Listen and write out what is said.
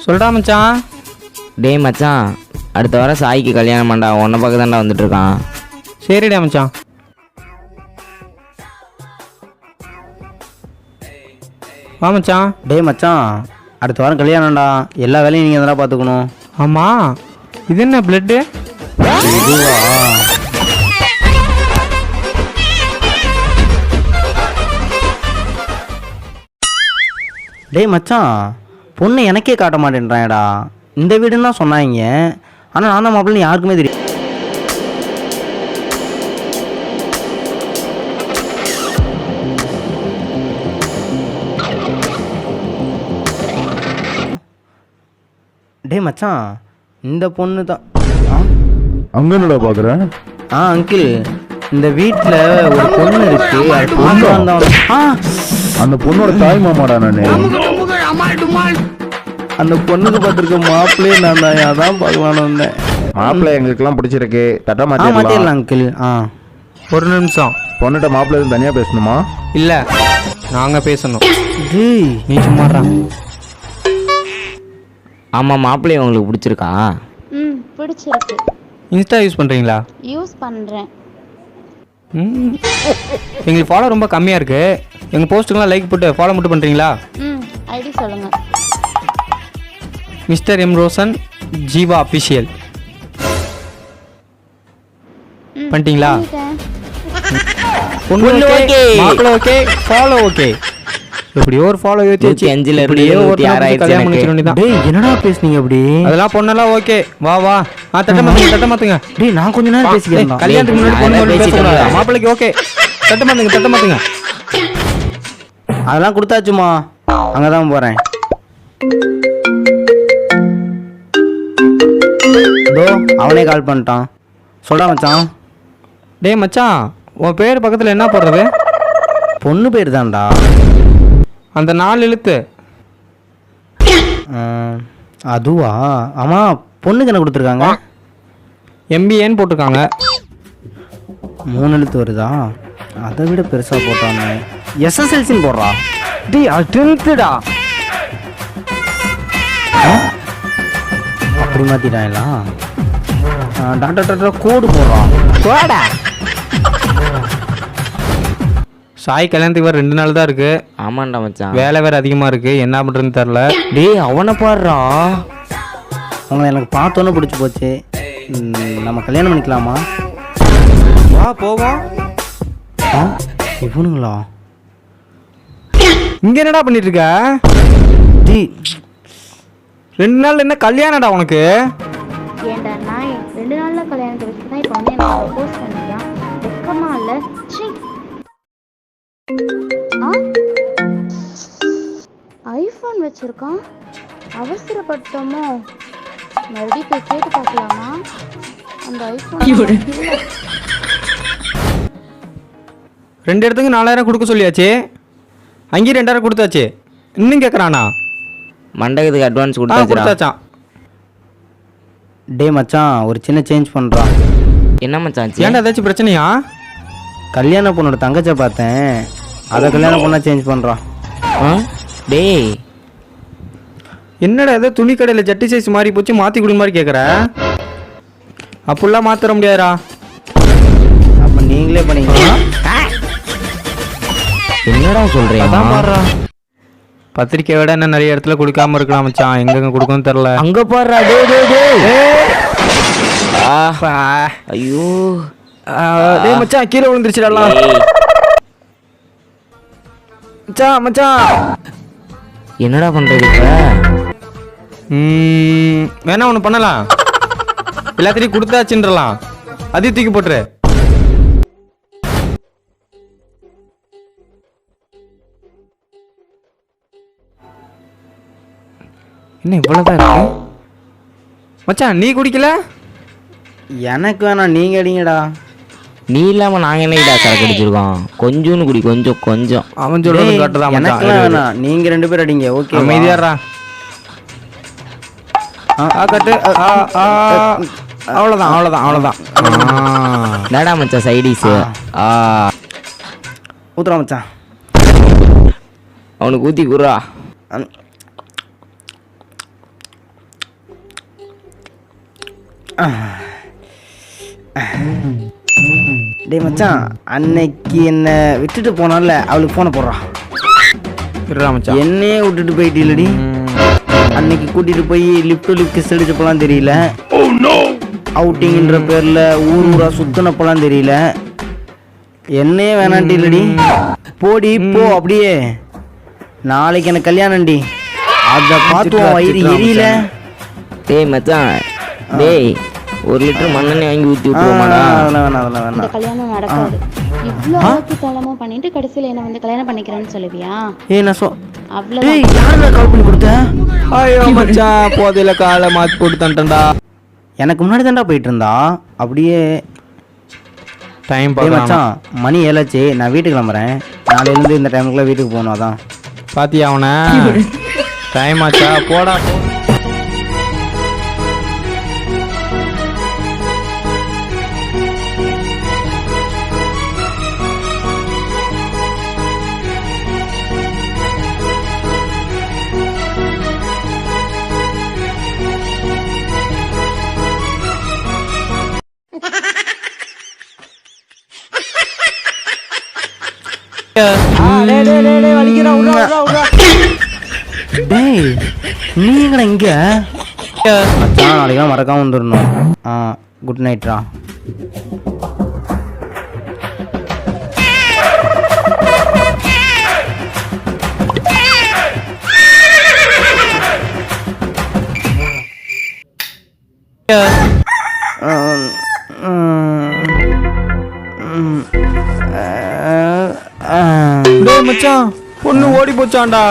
சொல்கிறா மச்சான். டேய் மச்சான், அடுத்த வாரம் சாய்க்கு கல்யாணம் பண்ணா உன்னை பார்க்க தான்டா வந்துட்டுருக்கான். சரிடா மச்சான். வா மச்சான். டேய் மச்சான், அடுத்த வாரம் கல்யாணம்டா. எல்லா வேலையும் நீங்கள் தானே பார்த்துக்கணும். ஆமாம், இது என்ன பிளட்டு? இதுவா? டேய் மச்சான், பொண்ணு எனக்கே காட்ட மாட்டேன்றான்டா. இந்த வீடுன்னு தான் சொன்னாங்க, ஆனால் நான் தான் மாப்பிள்ளை யாருக்குமே தெரியும். டேய் மச்சான், இந்த பொண்ணு தான். அங்க என்னடா பாக்குறேன்? அங்கிள், இந்த வீட்டில் ஒரு பொண்ணு இருக்கு. அந்த பொண்ணோட தாய் மாமாடா நானு. அந்த பொண்ணுக்கு பார்த்துருக்க மாப்பிள்ளையே நான் தான். அதான் பார்க்கலான்னு. மாப்பிள்ளை எங்களுக்கெல்லாம் பிடிச்சிருக்கு. தட்டா மாத்திடலாம் மாத்திடலாம் அங்கிள். ஒரு நிமிஷம். பொண்ணுகிட்ட மாப்பிள்ளை எதுவும் தனியா பேசணுமா? இல்லை, நாங்கள் பேசணும். டேய் நீ சும்மாடா. ஆமாம், மாப்பிள்ளையை உங்களுக்கு பிடிச்சிருக்கா? பிடிச்சிருக்கு. இன்ஸ்டா யூஸ் பண்ணுறீங்களா? யூஸ் பண்ணுறேன். எங்களுக்கு ஃபாலோ ரொம்ப கம்மியாக இருக்குது. எங்கள் போஸ்ட்டுக்கெலாம் லைக் போட்டு ஃபாலோ மட்டும் பண்ணுறீங்களா? ஐடி சொல்லுங்கள். Mister M Roshan Jeeva official பண்ணிட்டீங்களா? பொண்ணு ஓகே, மாப்பிள்ளை ஓகே, ஃபாலோ ஓகே. எப்படியோ ஒரு ஃபாலோ ஏற்றி 105 இருந்து 106 டேய் என்னடா பேசுனீங்க அப்படி? அதெல்லாம் பொண்ணெல்லாம் ஓகே. வா வா. தட்ட மாத்துங்க. டேய் நான் கொஞ்ச நேரம் பேசிக்கிறேன். கல்யாணத்துக்கு முன்னாடி பொண்ணு மட்டும் பேசக்கூடாது. மாப்பிள்ளைக்கு ஓகே. தட்ட மாத்துங்க. அதெல்லாம் கொடுத்தாச்சுமா, அங்கே தான் போகிறேன். அவனே கால் பண்ணிட்டான். சொல்கிறா மச்சான். டேய் மச்சான், உன் பேர் பக்கத்தில் என்ன போடுறது? பொண்ணு பேர் தான்டா. அந்த 4 எழுத்து. அதுவா? ஆமாம், பொண்ணுக்கு என்ன கொடுத்துருக்காங்க? MBAன்னு போட்டிருக்காங்க. 3 எழுத்து வருதா? அதை விட பெருசாக போட்டாங்க. SSLCன்னு போடுறா. டேய் அது 10th-டா. அப்படி மாற்றிட்டாங்களா? டாக்டர் கோடு போடுறான். போடா. சாய் கல்யாணத்துக்கு வேறு 2 நாள் தான் இருக்கு. ஆமாண்டா மச்சான், வேலை வேறு அதிகமாக இருக்கு. என்ன பண்ணுறதுன்னு தெரில. டேய் அவனை பாடுறா. அவங்களை எனக்கு பார்த்தோன்னே பிடிச்சி போச்சு. நம்ம கல்யாணம் பண்ணிக்கலாமா? வா போவோம். இவனுங்களா? இங்கே என்னடா பண்ணிட்டு இருக்க? டேய் 2 நாள் என்ன கல்யாணம்டா உனக்கு? ஏண்டா நான் 2 நாளில் கல்யாணத்தை வச்சு தான் இப்போ வந்து எனக்கு ப்ரப்போஸ் பண்ணிக்கலாம். வெக்கமா இல்லை? ஐஃபோன் வச்சிருக்கான். அவசரப்பட்டோமோ? மறுபடியும் போய் கேட்டு பார்க்கலாமா? அந்த ஐஃபோன் 2 இடத்துக்கு 4000 கொடுக்க சொல்லியாச்சு. அங்கேயும் 2000 கொடுத்தாச்சு. இன்னும் கேட்குறானா? மண்டபத்துக்கு அட்வான்ஸ் கொடுத்தாச்சான். டே மச்சான், ஒரு சின்ன சேஞ்ச் பண்ணுறான். என்ன மச்சான்? ஏன்டா ஏதாச்சும் பிரச்சனையா? கல்யாண பொண்ணோட தங்கச்சை பார்த்தேன், அதை கல்யாணம் பொண்ணா சேஞ்ச் பண்ணுறான். டேய் என்னடா ஏதோ துணி கடையில் ஜட்டி சைஸ் மாறி போச்சு, மாற்றி கொடுங்க மாதிரி கேட்குற. அப்படிலாம் மாற்ற முடியாதுடா. அப்போ நீங்களே பண்ணீங்க. என்னடா சொல்கிறேன்? அதான் பாடுறா. பத்திரிக்கை விட என்ன நிறைய இடத்துல கொடுக்காம இருக்கலாம் மச்சான். எங்கெங்க கொடுக்கணும்னு தெரில. அங்கே பாடுறா. ஐயோ டேய் மச்சான், கீழே விழுந்துருச்சுடலாம். மச்சான் என்னடா பண்றது இப்ப? வேணா ஒன்று பண்ணலாம். எல்லாத்தையும் கொடுத்தாச்சுன்றலாம். அதையும் தூக்கி போட்டுரு. என்ன இவ்வளோதான் இருக்கு மச்சான்? நீ குடிக்கல? எனக்கு வேணாம், நீங்கள் அடிங்கடா. நீ இல்லாம நாங்க என்னடா சரக்கு அடிச்சிருக்கோம்? கொஞ்சோன்னு குடி, கொஞ்சம். அவன் சொல்றது கரெக்ட் எனக்கு வேணாம், நீங்கள் 2 பேர் அடிங்க. ஓகே அமைதியாடுறா. கட்டு. அவ்வளோதான். என்னடா மச்சான் சைடிஸ்? ஊத்துறா மச்சான். அவனுக்கு ஊத்தி குறா. டேய் மச்சான், அன்னைக்கு என்ன விட்டுட்டு போனால அவளுக்கு ஃபோனை போடுறா. இருடா மச்சான். என்னையே விட்டுட்டு போயிட்டீலடி. அன்னைக்கு கூட்டிட்டு போய் லிஃப்ட் டு லிஃப்ட் செடிச்சப்பெல்லாம் தெரியல. அவுட்டிங்கிற பேர்ல ஊர் ஊரா சுத்தினப்பெல்லாம் தெரியல. என்னையே வேணான்ட்டிலடி. போடி போ அப்படியே. நாளைக்கு எனக்கு கல்யாணம்டி. அதை பார்த்து உன் வயிறு எரியல. டேய் மச்சான், டேய் 1 லிட்டர் மண்ணெண்ணெய் வாங்கி ஊற்றி விட்டுருமாடா. இந்த கல்யாணம் நடக்காது. இவ்வளோ அளவுக்கு தளமா பண்ணிட்டு கடைசியில் என்ன வந்து கல்யாணம் பண்ணிக்கிறேன்னு சொல்லுவியா? நான் அவ்வளோ டேய் யாருடா கால் பண்ணி கொடுத்த? ஐயோ மச்சான், போதையில காலை மாற்றி போட்டு தண்டா. எனக்கு முன்னாடி தான்டா போயிட்டு இருந்தா. அப்படியே டைம் டேய் பார்க்கலாம். மச்சான், மணி 7 ஆச்சு. நான் வீட்டுக்கு கிளம்புறேன். நாளையிலேருந்து இந்த டைமுக்குள்ள வீட்டுக்கு போகணும். அதான் பாத்தியா அவனை? டைம் ஆச்சா, போடா. டேய் நீ எங்கடா இங்க? மச்சான் நாளைக்கு மறக்காம வந்துடணும். குட் நைட்ரா. டேய் மச்சான், பொண்ணு ஓடி போச்சான்டா.